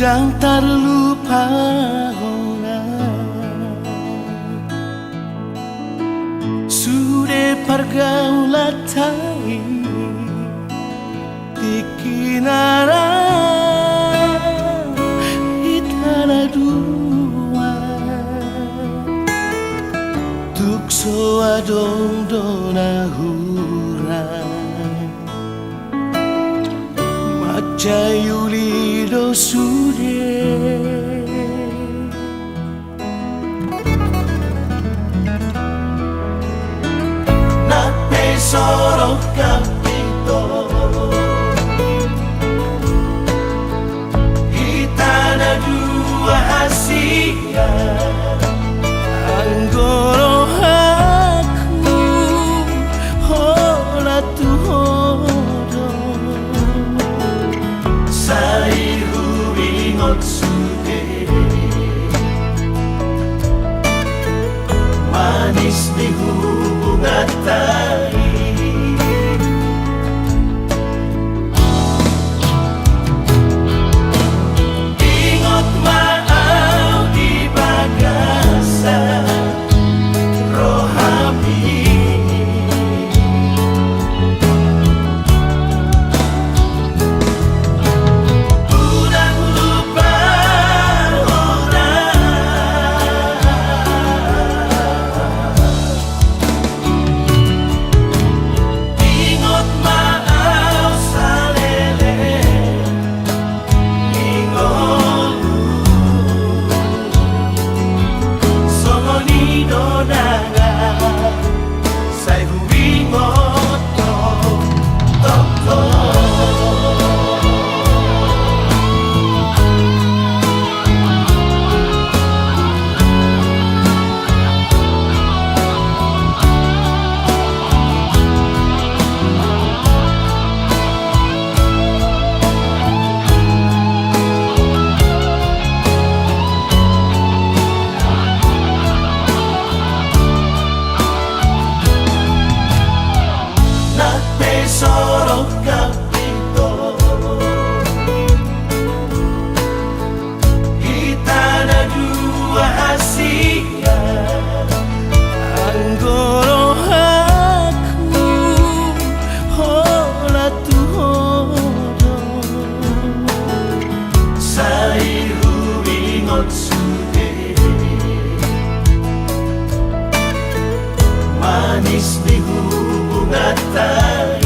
Yang terlupa sudah pergaulan tai di kinara itana dua tuk so adong dona hura Jayuli do sude na tesoro capito Gitana dua hasia Anggoro aku hola tu manis di hubungan tadi ingat mau di bagasan rohani Tesoro capito Gitana dua hasia Anggoro aku hola tu hodo Sairu ingot sude manis di hubungan tadi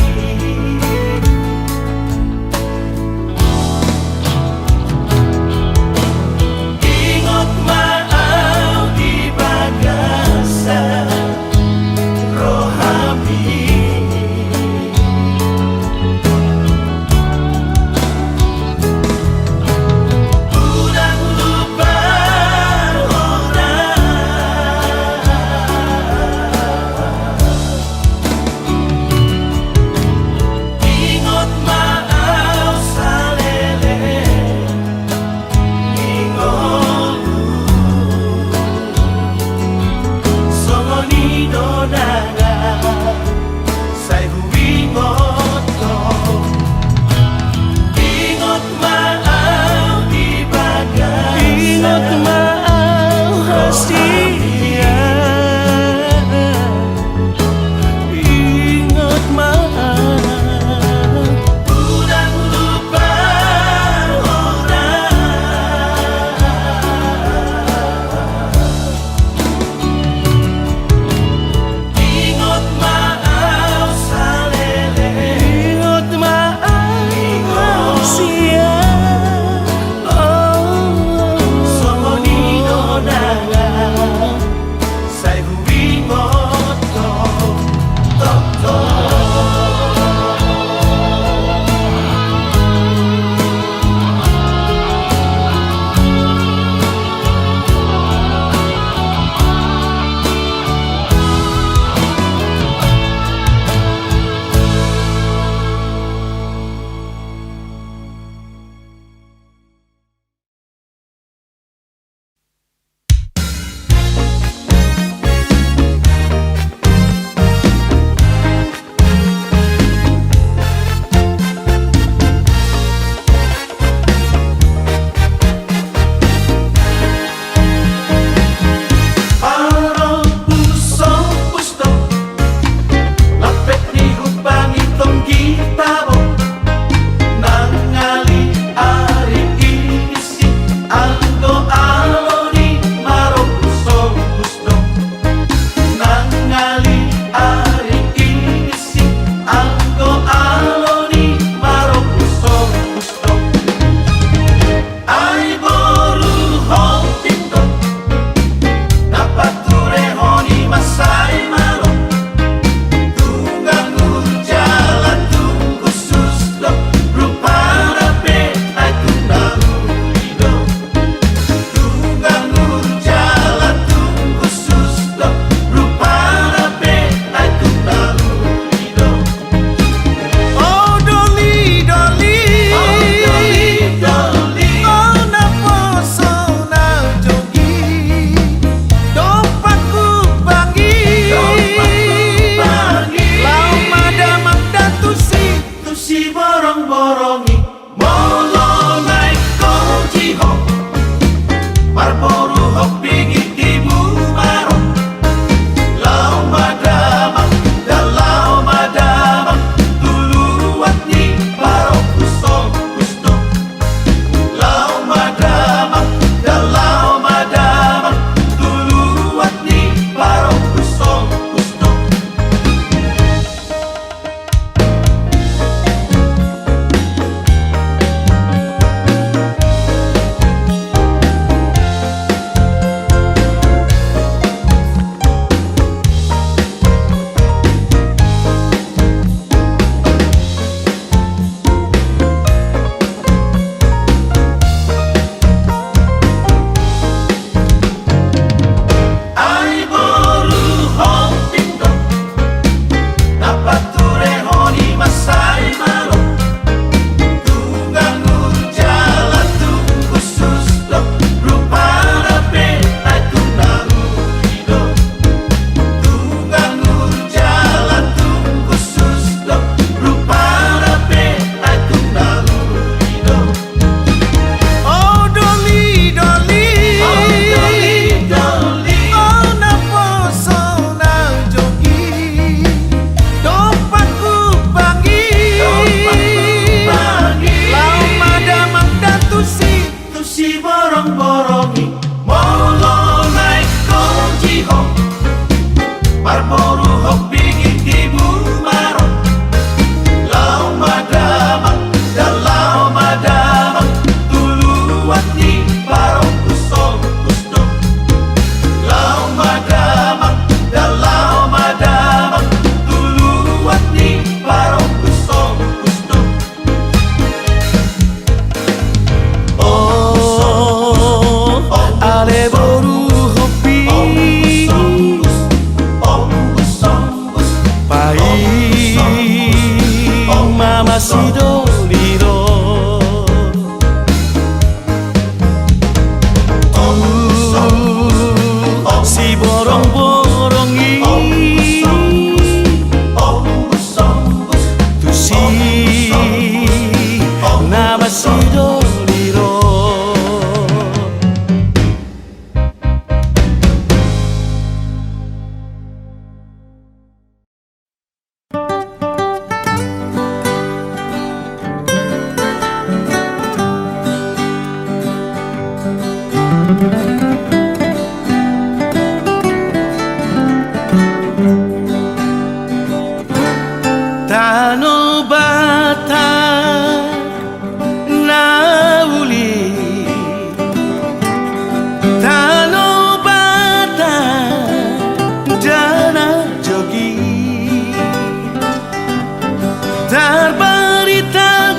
Terberita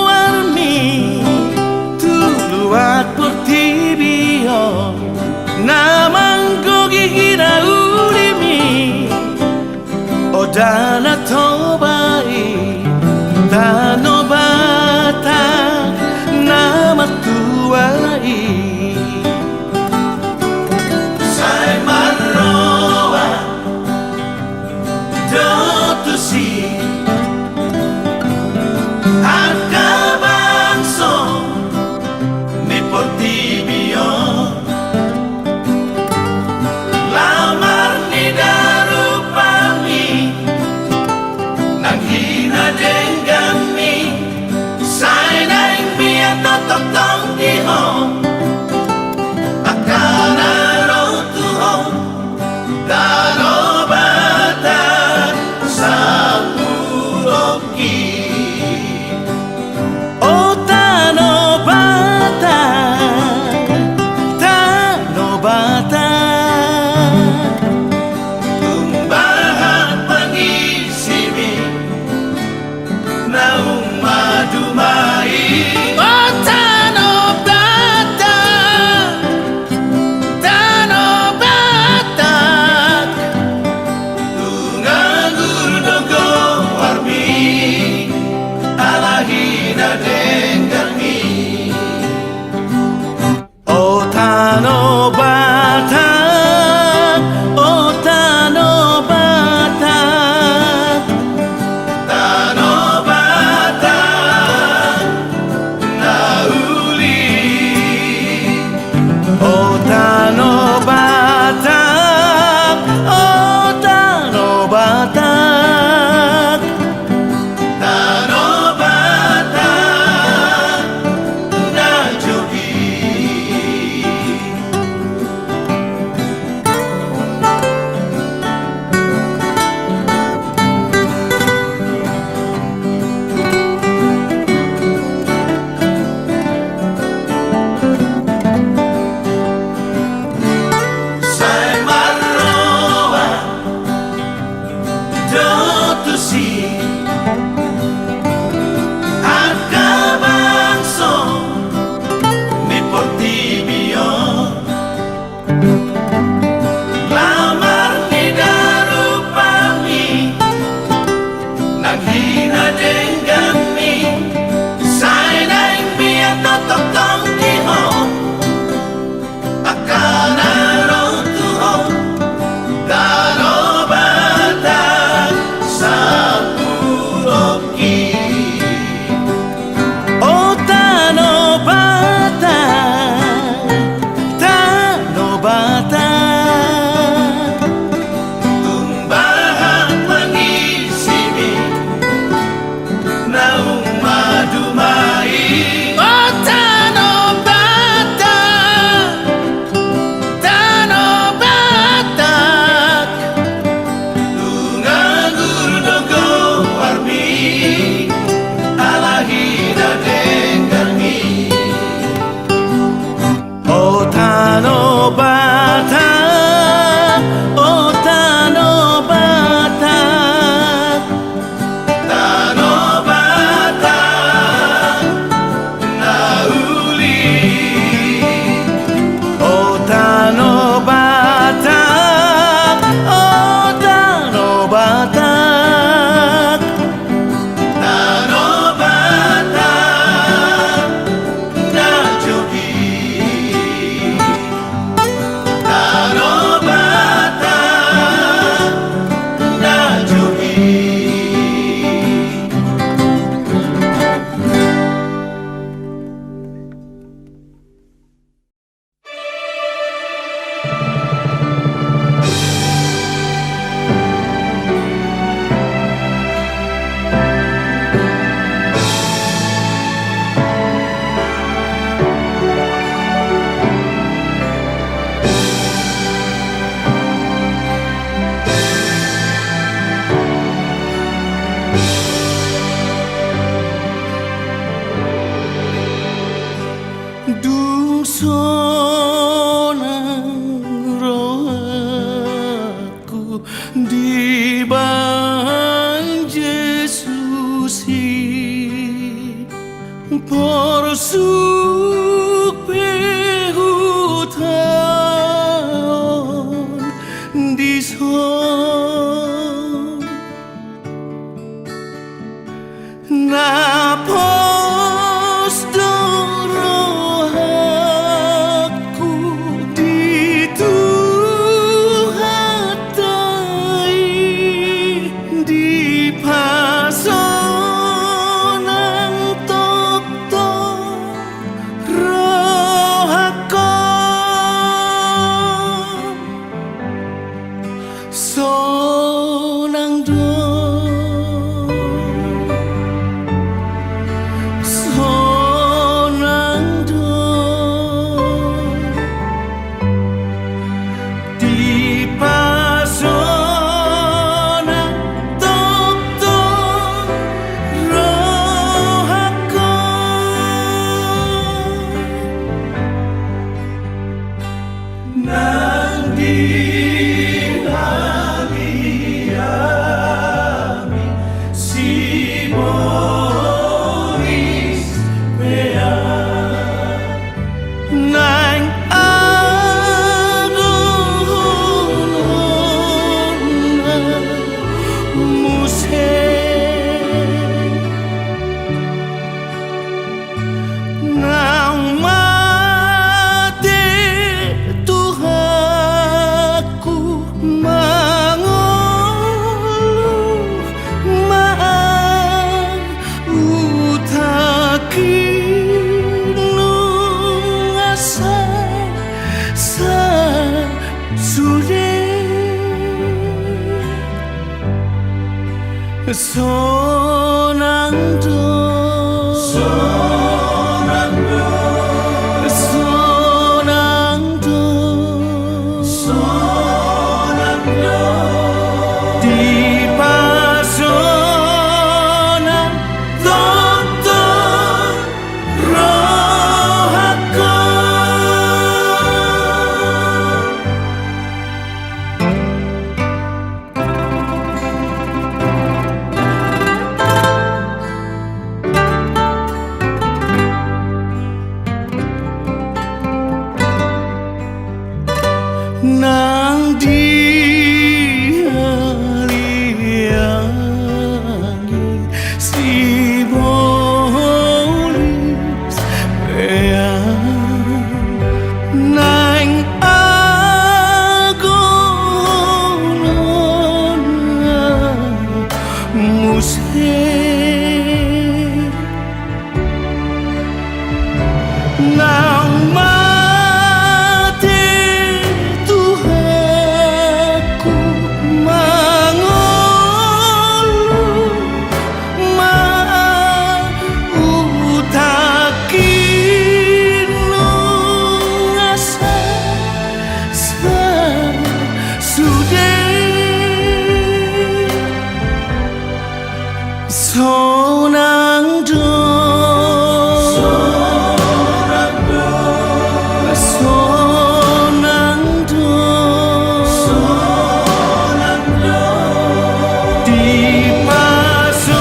warmi tuluat portibio namanggo gigina ulimi odana tobai tano bata nama tuai sai marroa dotusi Sapuro Borosuk pehutan di son napos dorohaku dituhatai di pasonang tok-tok rohakon sonang do di pasonang tok-tok rohakon nang diami si Boris Bea nang nang mati Tuhanku mangoluh maang utaki nungasai sa sude sonang do sonang do di pasonang tok-tok rohakon nang dialiangi si Boris Bea nang agonon musik nang mati Tuhanku mangoluh mautaki nungasai sa sude sonang do di pasonang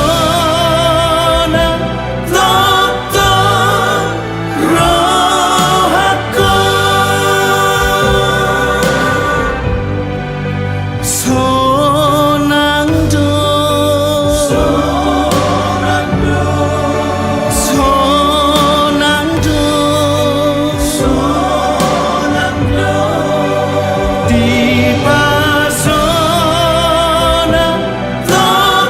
tok-tok rohakon sonang do di pasonang tok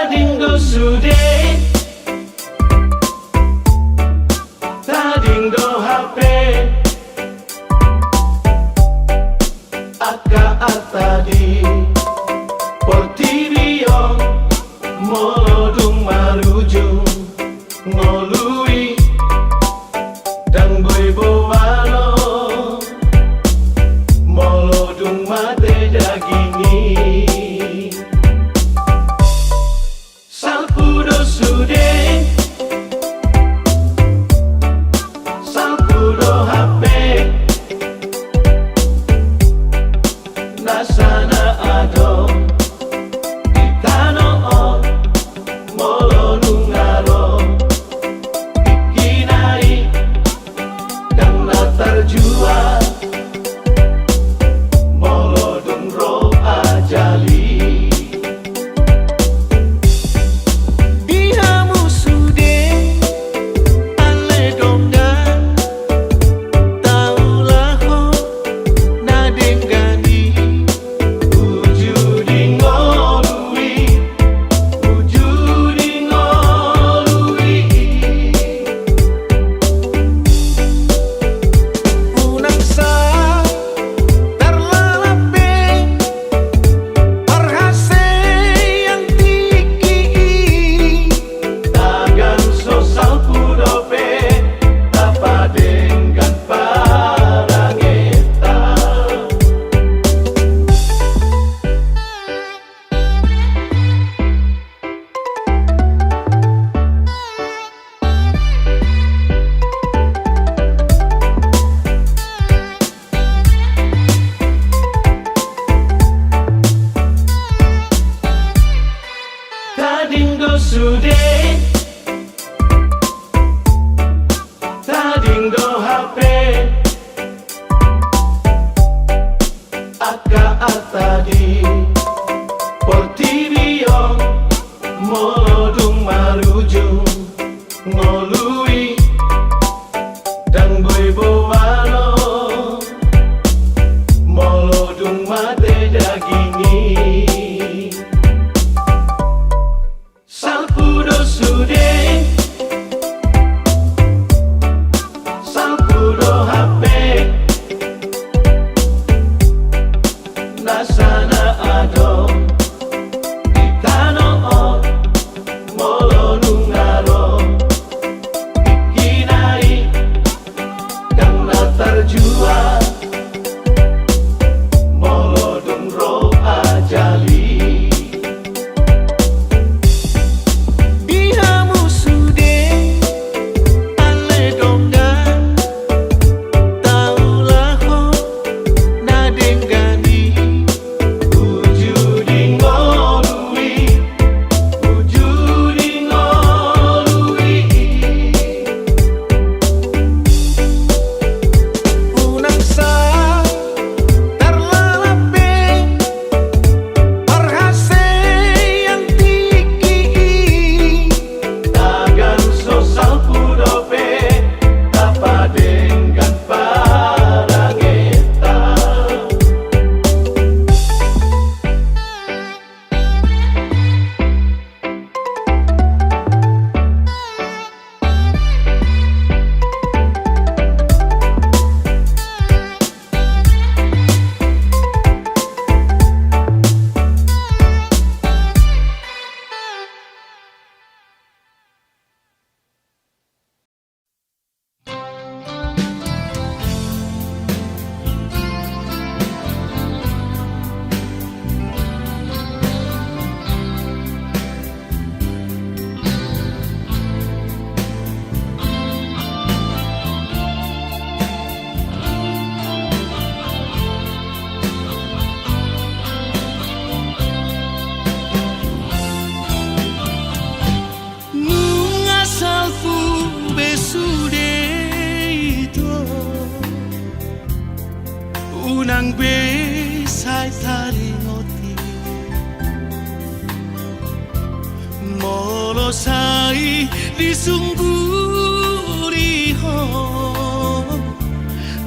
Tadinggo sude, tadinggo HP, aka tadi, portirio, molodung marujung, ngolui, dan boy bowalo, molodung mate dagini. Salpudo sude, salpudo HP, nasana ado, itano o, molo nungaro, ikinai, dan latar jua, molo dungro ajali. Tadinggo sude, tadinggo HP, aka tadi, portirio, molodung marujung, ngolui, dan boy bowalo, molodung mate dagini. Salpudo sude, salpudo HP, nasana ado, itano o, molo nungaro, ikinai, dan latar jua, molo dungro ajali. Unang besay taringoti molo sai disungguriho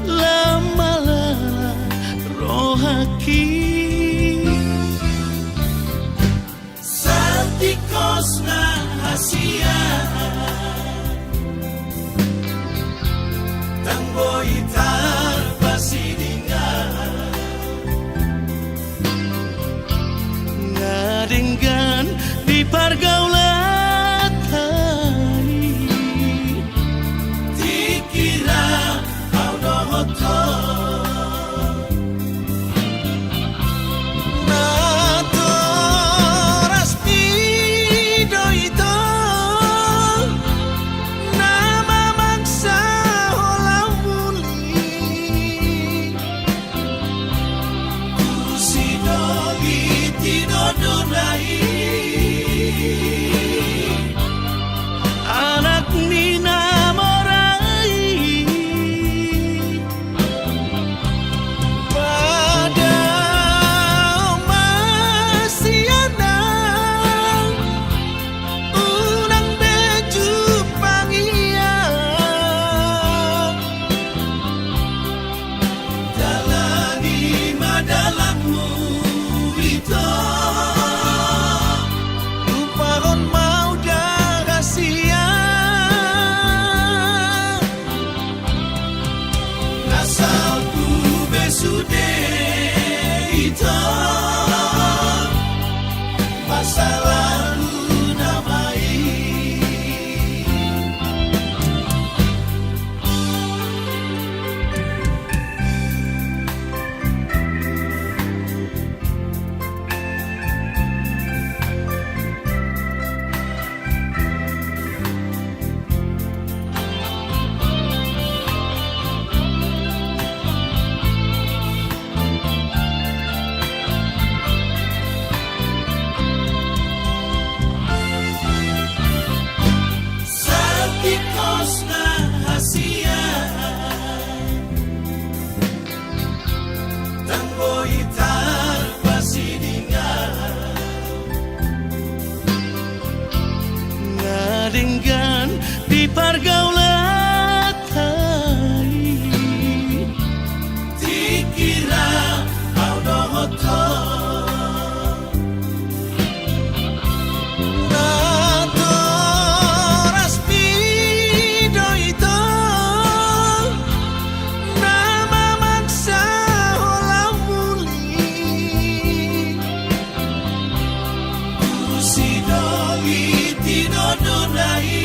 lama rohaki. tikos na hasia Tanggo itar pasidingan Ngadenggan di pergaulan tani Dikira kau dohotor Anak Nina Morai pada masih anak unang beju pangian dalani madalanmu itu masa lalu namai Ngadenggan di pergaulan tani Dikira kau dohotor Nato raspi doito Nama maksa hola muli Usidoli tinodonai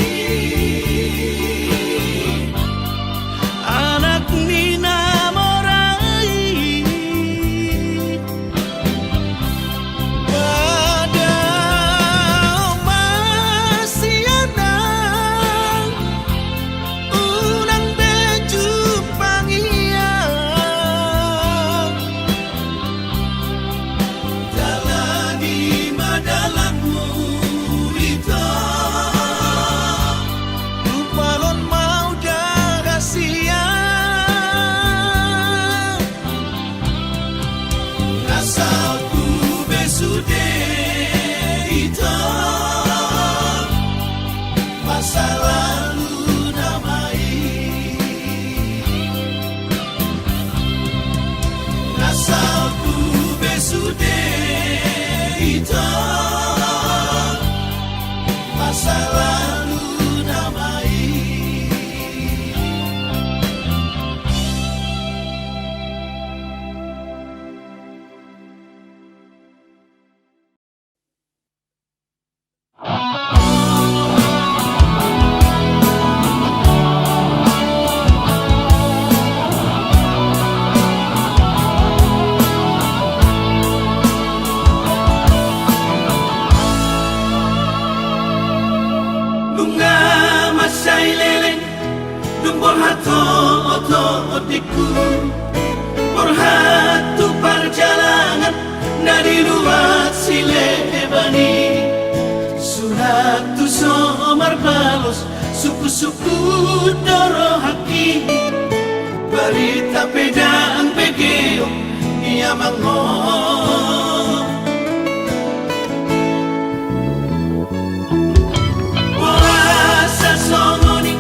Anak Nina Morai pada masih anak unang beju pangian dalani madalanmu itu Luparon mau dah rahasia Asalku besude itu masa lalu namai Asalku besude itu masa lalu namai Bunga masay leleng Dung borhato oto otiku Borhatu perjalanan Nadi luat sile ebani Suratu somar balos Suku-suku doro haki Barita pedang pegeo Ia mangon Songoni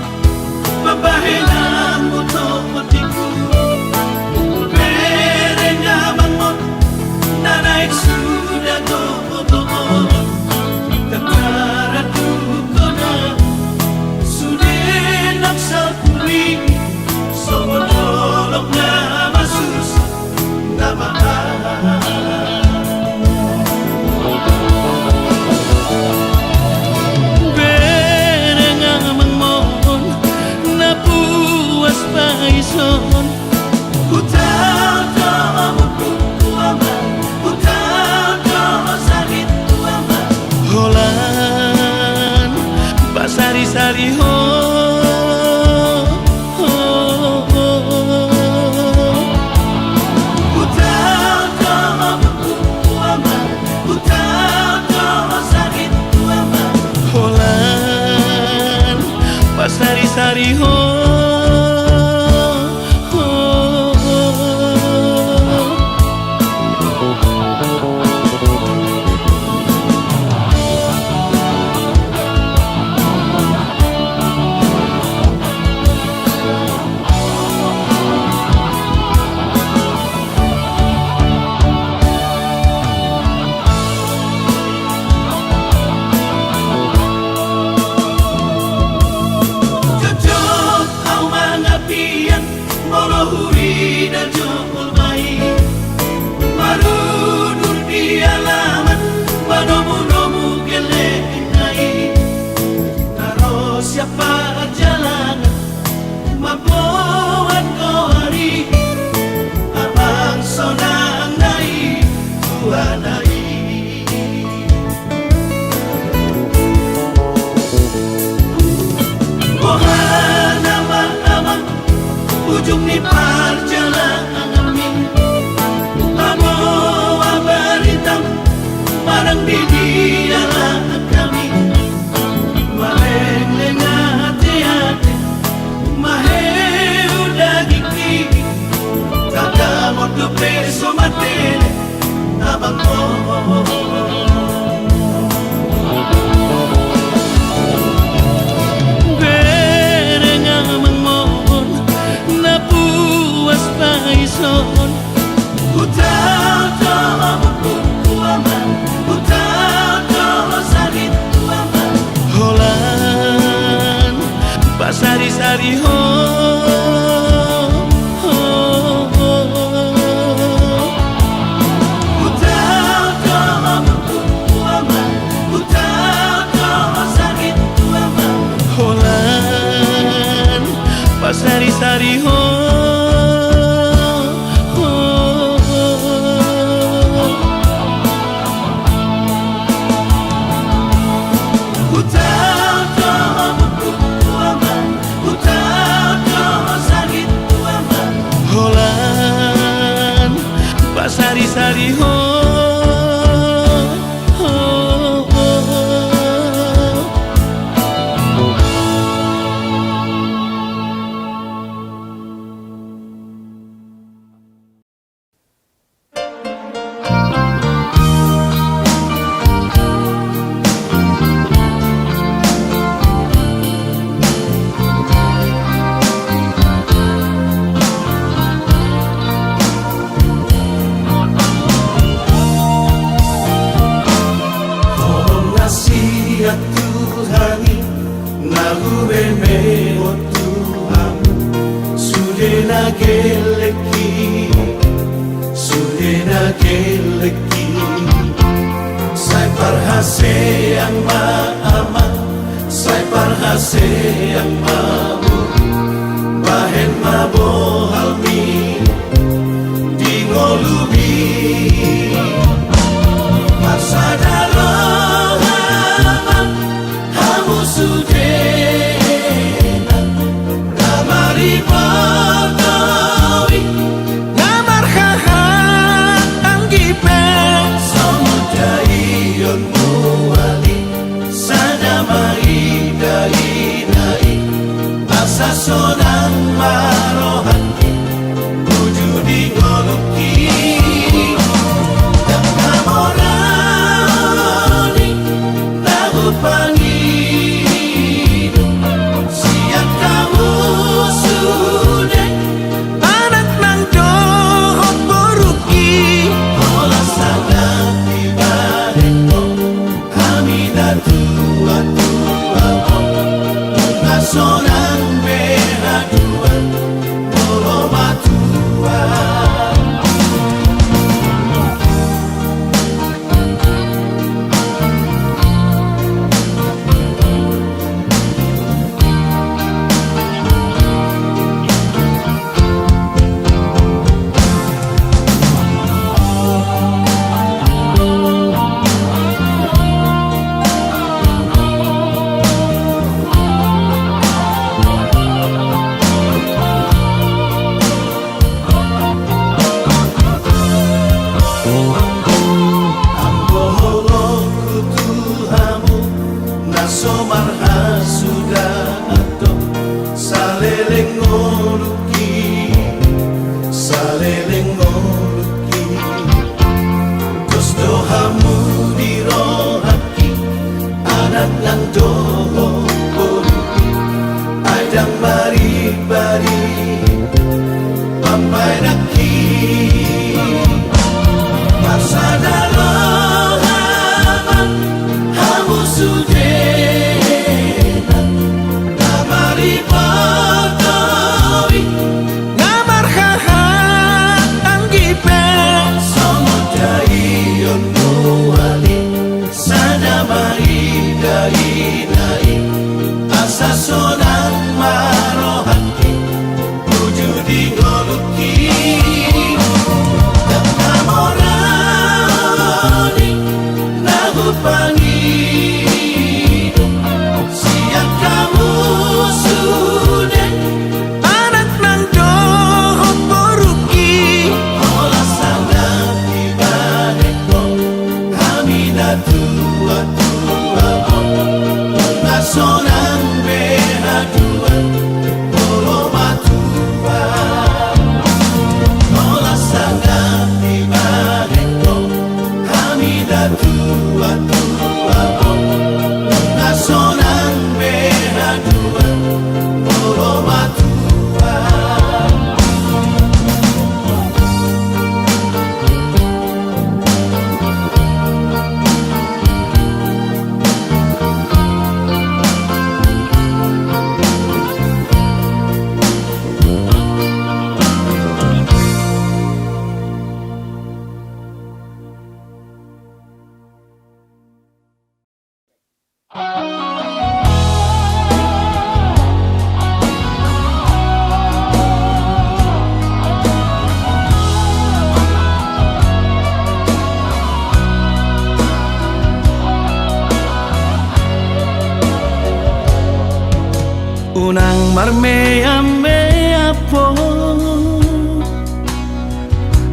pabahelan moto motiku Berenya bangun nanaik sudah to Pasari-sari ho, utau toh bukuama, utau toh sakit tuama. Holan pasari-sari ho. Huri dan jokul mai marunur di alaman manomu-nomu gelengai karo siapa jalangan mabuan kohari abang sonang nai tuanai ohana amang ujung ni perjalanan kami membawa berita barang di dialah kami maleng hati-hati mahe udah gigi kata moto peso matele abang Son utau toh bukuama, utau toh sakit tuama. Holan pasari-sari ho, utau toh bukuama, utau toh sakit tuama. Holan pasari-sari ho. Pasari-sari ho, Tuhani nahube me o Tuhan sudena geleki sai parhase yang maama sai parhase yang mamu bahen mabohalmi di ngolubi pasadalo sudena namari patawi namar haha anggipe samudai yon muali sadamai dai asa sonang marohani wujudi ngoluki dan kamorani lagu pangi Sonang behaduan, bolo matua. somarha sudah atau saleleng ngoluki terus dohamu dirohaki anak nang doho ngoluki adang bari pampai naki masa dalam hamu sudena namari potowi Ngamar haha anggipe somodai onuali sadamai dai asa sonang marohati wujudi ngoluki dan namorani nagupangi siang kamu sudah anak nang doho poruki olah sangat ibadeko kami tua sonang behadua polo matua olah sangat ibadeko kami tua sonang behadua polo matua. unang marmea po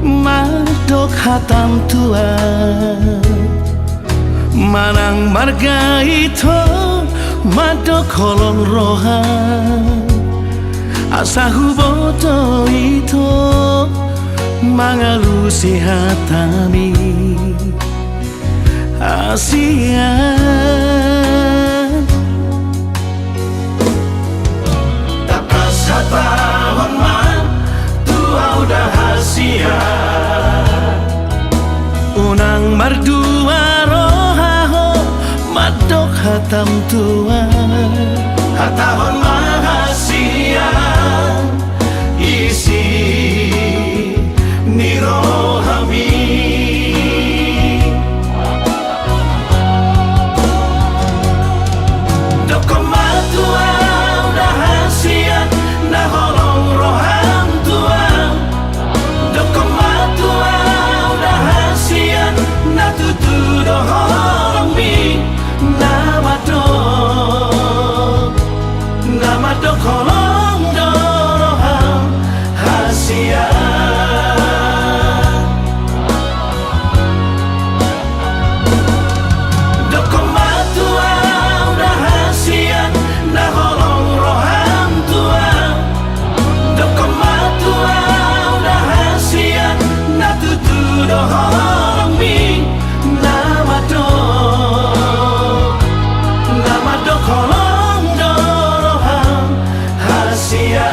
madok hatam tua manang marga itu madok kolong rohan asahu boto itu mangalusi hatami asian Tahun man tua udah hasia unang mardua rohaho madok hatam tua tahun mahasia isi nirohami dokomatua udah hasia na holong roham tua dokomatua udah hasia na tutu doholong mi nama do kolong doroham hasia dokomatua udah hasia na holong roham tua dokomatua udah hasia na tutu doholong mi nama do kolong doroham hasia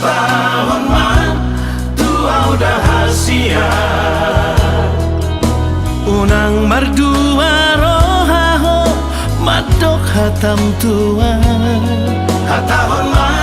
tahun man tua udah hasia unang mardua rohaho madok hatam tua tahun man